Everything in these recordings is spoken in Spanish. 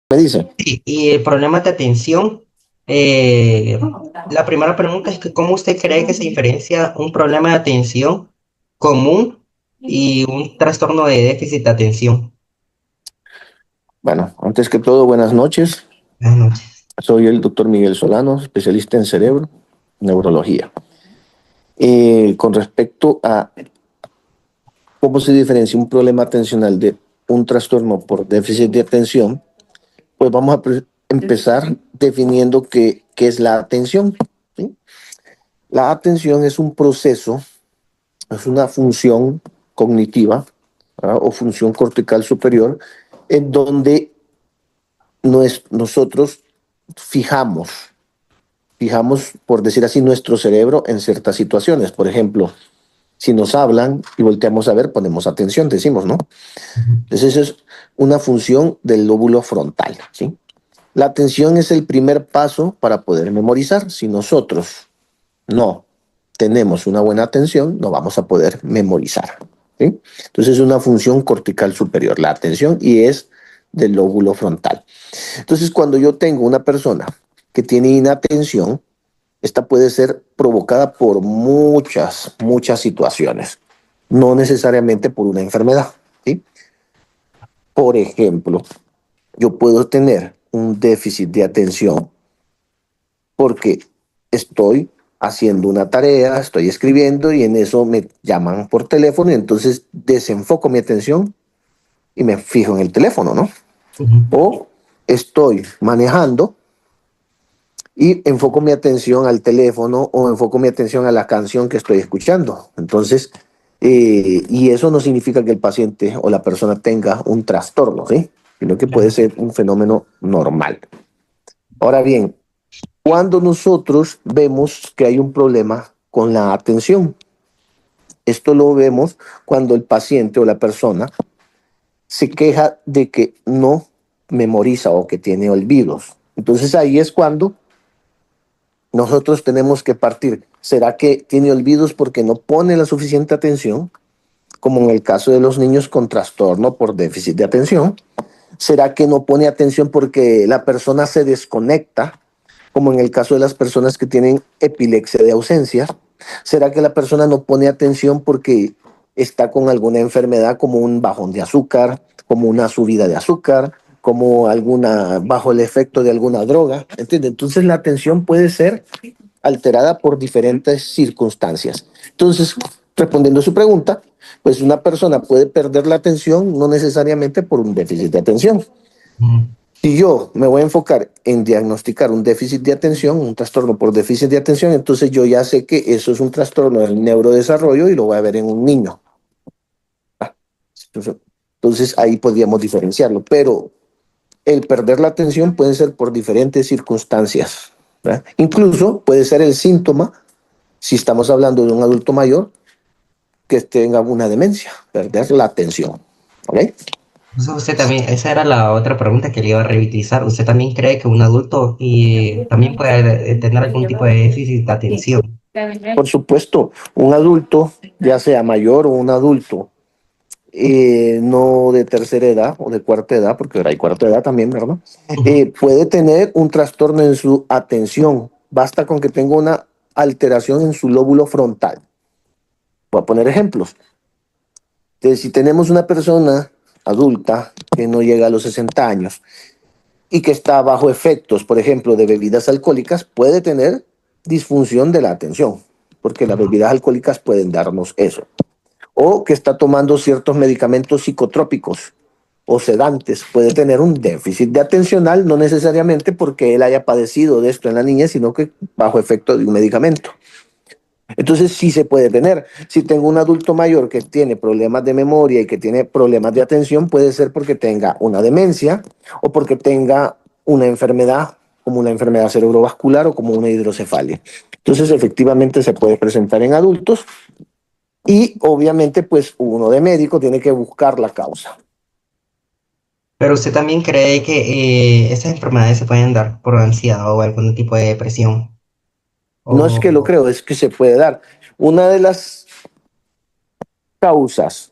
Me dice. Y el problema de atención, la primera pregunta es que ¿cómo usted cree que se diferencia un problema de atención común y un trastorno de déficit de atención? Bueno, antes que todo, buenas noches. Buenas noches. Soy el doctor Miguel Solano, especialista en cerebro, neurología. Con respecto a cómo se diferencia un problema atencional de un trastorno por déficit de atención, pues vamos a empezar definiendo qué es la atención. ¿Sí? La atención es un proceso, es una función cognitiva, ¿verdad? O función cortical superior, en donde nosotros fijamos por decir así, nuestro cerebro en ciertas situaciones. Por ejemplo, si nos hablan y volteamos a ver, ponemos atención, decimos, ¿no? Ujú. Entonces, eso es una función del lóbulo frontal, ¿sí? La atención es el primer paso para poder memorizar. Si nosotros no tenemos una buena atención, no vamos a poder memorizar, ¿sí? Entonces, es una función cortical superior, la atención, y es del lóbulo frontal. Entonces, cuando yo tengo una persona que tiene inatención, esta puede ser provocada por muchas situaciones, no necesariamente por una enfermedad, ¿sí? Por ejemplo, yo puedo tener un déficit de atención porque estoy haciendo una tarea, estoy escribiendo y en eso me llaman por teléfono y entonces desenfoco mi atención y me fijo en el teléfono, ¿no? Ujú. O estoy manejando y enfoco mi atención al teléfono o enfoco mi atención a la canción que estoy escuchando. Entonces, y eso no significa que el paciente o la persona tenga un trastorno, ¿sí? Sino que puede Claro. ser un fenómeno normal. Ahora bien, cuando nosotros vemos que hay un problema con la atención, esto lo vemos cuando el paciente o la persona se queja de que no memoriza o que tiene olvidos. Entonces ahí es cuando nosotros tenemos que partir. ¿Será que tiene olvidos porque no pone la suficiente atención? Como en el caso de los niños con trastorno por déficit de atención. ¿Será que no pone atención porque la persona se desconecta? Como en el caso de las personas que tienen epilepsia de ausencia. ¿Será que la persona no pone atención porque está con alguna enfermedad como un bajón de azúcar, como una subida de azúcar, como alguna bajo el efecto de alguna droga? ¿Entiende? Entonces la atención puede ser alterada por diferentes circunstancias. Entonces, respondiendo a su pregunta, pues una persona puede perder la atención no necesariamente por un déficit de atención. Ujú. Si yo me voy a enfocar en diagnosticar un déficit de atención, un trastorno por déficit de atención, entonces yo ya sé que eso es un trastorno del neurodesarrollo y lo voy a ver en un niño. Entonces ahí podríamos diferenciarlo, pero el perder la atención puede ser por diferentes circunstancias, ¿verdad? Incluso puede ser el síntoma, si estamos hablando de un adulto mayor, que tenga una demencia, perder la atención. ¿Ok? Entonces usted también, esa era la otra pregunta que le iba a revitalizar. ¿Usted también cree que un adulto también puede tener algún tipo de déficit de atención? Por supuesto, un adulto, ya sea mayor o un adulto no de tercera edad o de cuarta edad, porque ahora hay cuarta edad también, ¿verdad? Ujú. Puede tener un trastorno en su atención. Basta con que tenga una alteración en su lóbulo frontal. Voy a poner ejemplos. Entonces, si tenemos una persona adulta que no llega a los 60 años y que está bajo efectos, por ejemplo, de bebidas alcohólicas, puede tener disfunción de la atención, porque las bebidas alcohólicas pueden darnos eso. O que está tomando ciertos medicamentos psicotrópicos o sedantes, puede tener un déficit de atencional, no necesariamente porque él haya padecido de esto en la niñez, sino que bajo efecto de un medicamento. Entonces sí se puede tener. Si tengo un adulto mayor que tiene problemas de memoria y que tiene problemas de atención, puede ser porque tenga una demencia o porque tenga una enfermedad como una enfermedad cerebrovascular o como una hidrocefalia. Entonces efectivamente se puede presentar en adultos y obviamente pues uno de médico tiene que buscar la causa. Pero usted también cree que esas enfermedades se pueden dar por ansiedad o algún tipo de depresión. No es que lo O, creo, es que se puede dar. Una de las causas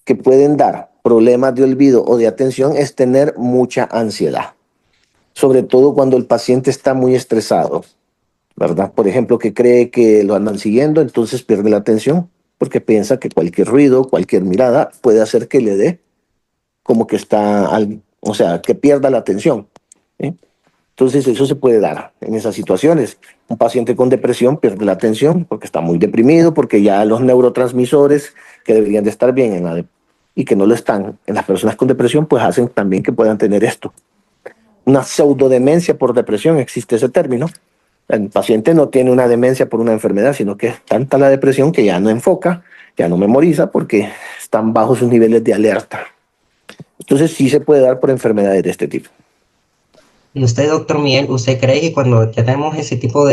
que pueden dar problemas de olvido o de atención es tener mucha ansiedad. sobre todo cuando el paciente está muy estresado, ¿verdad? Por ejemplo, que cree que lo andan siguiendo, entonces pierde la atención porque piensa que cualquier ruido, cualquier mirada puede hacer que le dé como que está, o sea, que pierda la atención. ¿Sí? Entonces eso se puede dar en esas situaciones. Un paciente con depresión pierde la atención porque está muy deprimido, porque ya los neurotransmisores que deberían de estar bien y que no lo están en las personas con depresión, pues hacen también que puedan tener esto. Una pseudodemencia por depresión, existe ese término. El paciente no tiene una demencia por una enfermedad, sino que es tanta la depresión que ya no enfoca, ya no memoriza porque están bajo sus niveles de alerta. Entonces sí se puede dar por enfermedades de este tipo. Y usted, doctor Miguel, ¿usted cree que cuando ya tenemos ese tipo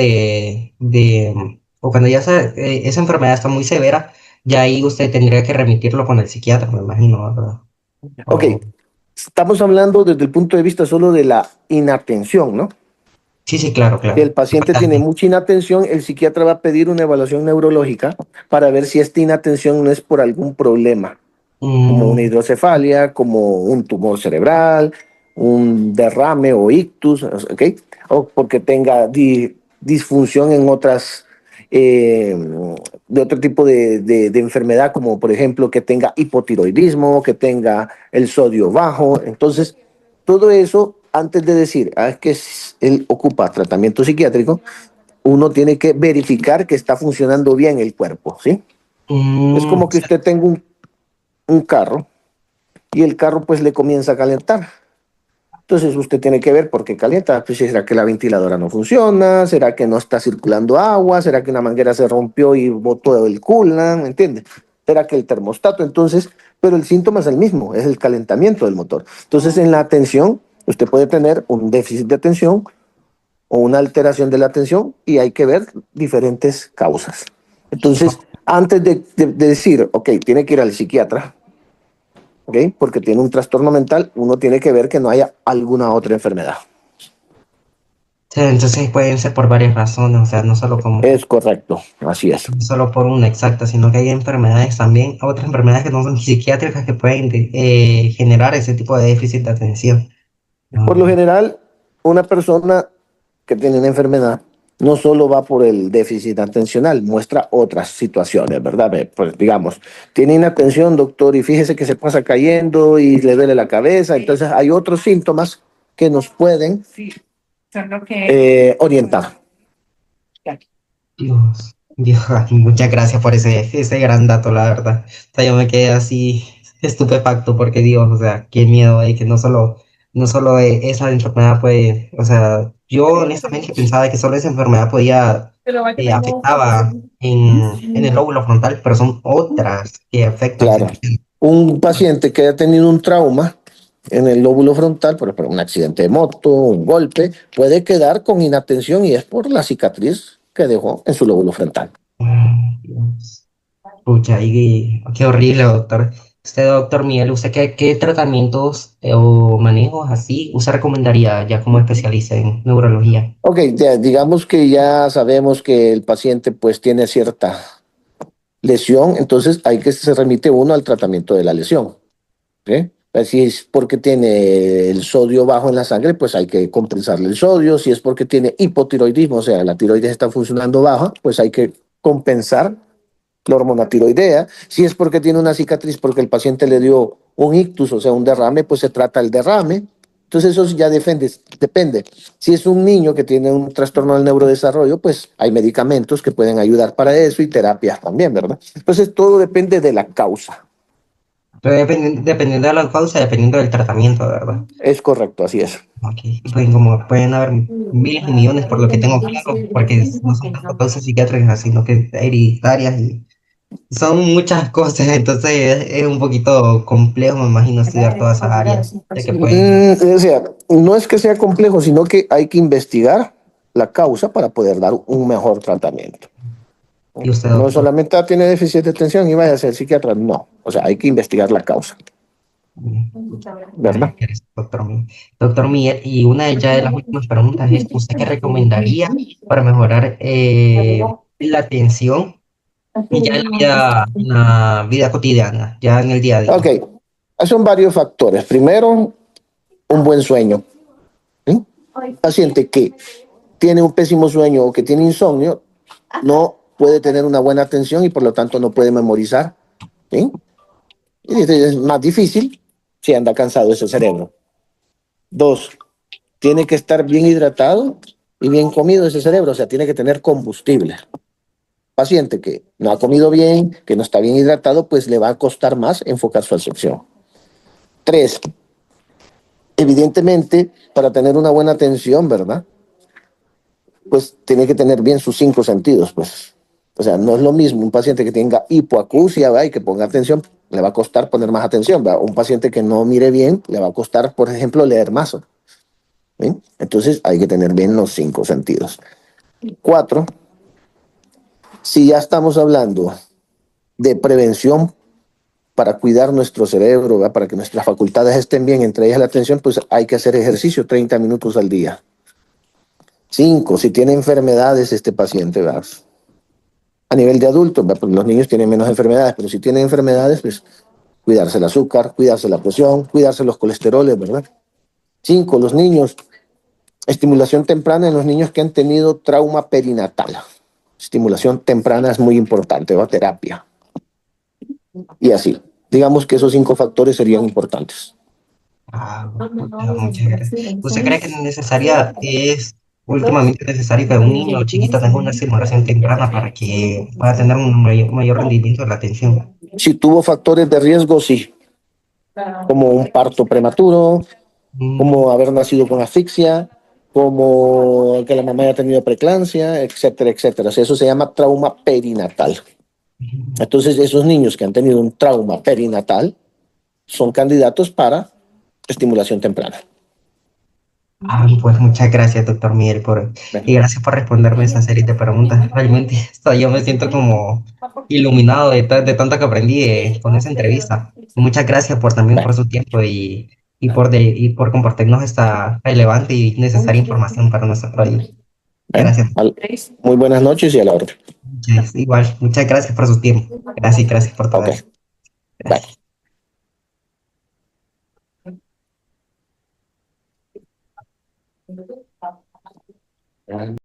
o cuando ya esa enfermedad está muy severa, ya ahí usted tendría que remitirlo con el psiquiatra, me imagino, ¿verdad? Ok, O- estamos hablando desde el punto de vista solo de la inatención, ¿no? sí, sí, claro, Si el claro. paciente tiene mucha inatención, el psiquiatra va a pedir una evaluación neurológica para ver si esta inatención no es por algún problema, como una Mm, hidrocefalia, como un tumor cerebral, un derrame o ictus, ¿ok? O porque tenga disfunción en otras, de otro tipo de enfermedad, como por ejemplo que tenga hipotiroidismo, que tenga el sodio bajo. Entonces, todo eso, antes de decir, es que él ocupa tratamiento psiquiátrico, uno tiene que verificar que está funcionando bien el cuerpo, ¿sí? Es mm, como que usted tenga un carro y el carro pues le comienza a calentar. Entonces usted tiene que ver por qué calienta. Pues, ¿será que la ventiladora no funciona? ¿Será que no está circulando agua? ¿Será que una manguera se rompió y botó el coolant? ¿Me entiende? ¿Será que el termostato? Entonces, pero el síntoma es el mismo, es el calentamiento del motor. Entonces en la atención, usted puede tener un déficit de atención o una alteración de la atención y hay que ver diferentes causas. Entonces, antes de decir, ok, tiene que ir al psiquiatra, ¿ok? Porque tiene un trastorno mental, uno tiene que ver que no haya alguna otra enfermedad. sí, entonces pueden ser por varias razones, o sea, no solo Es correcto, así es. no solo por una exacta, sino que hay enfermedades también, otras enfermedades que no son psiquiátricas que pueden generar ese tipo de déficit de atención. Por lo Ah, general, una persona que tiene una enfermedad no solo va por el déficit atencional, muestra otras situaciones, ¿verdad? Pues digamos, tiene inatención, doctor, y fíjese que se pasa cayendo y le duele la cabeza, entonces hay otros síntomas que nos pueden orientar. Dios, ay, muchas gracias por ese gran dato, la verdad. O sea, yo me quedé así estupefacto porque Dios, o sea, qué miedo hay que no solo esa enfermedad puede, o sea, yo honestamente pensaba que solo esa enfermedad podía, afectaba en el lóbulo frontal, pero son otras que afectan. Claro, un paciente que haya tenido un trauma en el lóbulo frontal, por ejemplo, un accidente de moto, un golpe, puede quedar con inatención y es por la cicatriz que dejó en su lóbulo frontal. Ay, Dios. Pucha, y qué horrible, doctor. Usted, doctor Miguel, ¿usted qué tratamientos o manejos así usted recomendaría ya como especialista en neurología? Ok, ya, digamos que ya sabemos que el paciente pues tiene cierta lesión, entonces hay que se remite uno al tratamiento de la lesión. ¿Ok? Si es porque tiene el sodio bajo en la sangre, pues hay que compensarle el sodio. Si es porque tiene hipotiroidismo, o sea, la tiroides está funcionando baja, pues hay que compensar la hormona tiroidea. Si es porque tiene una cicatriz, porque el paciente le dio un ictus, o sea, un derrame, pues se trata el derrame. Entonces eso ya depende. Si es un niño que tiene un trastorno del neurodesarrollo, pues hay medicamentos que pueden ayudar para eso y terapias también, ¿verdad? Entonces todo depende de la causa. Pero dependiendo de la causa, dependiendo del tratamiento, ¿verdad? Es correcto, así es. Ok, y pueden haber miles y millones por lo que tengo claro, porque no son tanto causas psiquiátricas, sino que hereditarias y son muchas cosas, entonces es un poquito complejo, me imagino, estudiar todas esas áreas de que pueden. O sea, no es que sea complejo, sino que hay que investigar la causa para poder dar un mejor tratamiento. Y usted, No doctor. solamente tiene déficit de atención y vaya a ser psiquiatra, no. O sea, hay que investigar la causa, ¿verdad? Doctor Miguel. Doctor Miguel, y una de las últimas preguntas es, ¿usted qué recomendaría para mejorar la atención y ya en la vida cotidiana, ya en el día a Ok, día? son varios factores. Primero, un buen sueño. ¿Sí? Paciente que tiene un pésimo sueño o que tiene insomnio, no puede tener una buena atención y por lo tanto no puede memorizar. ¿Sí? Y es más difícil si anda cansado ese cerebro. Dos, tiene que estar bien hidratado y bien comido ese cerebro, o sea, tiene que tener combustible. Paciente que no ha comido bien, que no está bien hidratado, pues le va a costar más enfocar su atención. Tres, evidentemente, para tener una buena atención, ¿verdad? Pues tiene que tener bien sus cinco sentidos, pues. O sea, no es lo mismo un paciente que tenga hipoacusia, ¿va? Y que ponga atención, le va a costar poner más atención, ¿va? Un paciente que no mire bien, le va a costar, por ejemplo, leer más. ¿Sí? Entonces hay que tener bien los cinco sentidos. Cuatro, si ya estamos hablando de prevención para cuidar nuestro cerebro, ¿va? Para que nuestras facultades estén bien, entre ellas la atención, pues hay que hacer ejercicio 30 minutos al día. Cinco, si tiene enfermedades este paciente, ¿va? A nivel de adultos, ¿va? Pues los niños tienen menos enfermedades, pero si tienen enfermedades, pues cuidarse el azúcar, cuidarse la presión, cuidarse los colesteroles, ¿verdad? Cinco, los niños, estimulación temprana en los niños que han tenido trauma perinatal. Estimulación temprana es muy importante, ¿va? Terapia. Y así. Digamos que esos cinco factores serían importantes. Ah, pucha, muchas gracias. ¿Usted cree que es últimamente necesario que un niño chiquito tenga una estimulación temprana para que pueda tener un mayor rendimiento de la atención? Si tuvo factores de riesgo, sí, como un parto prematuro, Mm, como haber nacido con asfixia, como que la mamá haya tenido preeclampsia, etcétera, etcétera. O sea, eso se llama trauma perinatal. Entonces, esos niños que han tenido un trauma perinatal son candidatos para estimulación temprana. Pues muchas gracias, doctor Miguel, y gracias por responderme esa serie de preguntas. Realmente hasta yo me siento como iluminado de tanto que aprendí con esa entrevista. Muchas gracias también por Bueno, su tiempo y por compartirnos esta relevante y necesaria información para nuestro proyecto. bueno, Gracias. muy buenas noches y a la orden. Igual, muchas gracias por su tiempo. Gracias por todo Ok, eso. bye. Gracias.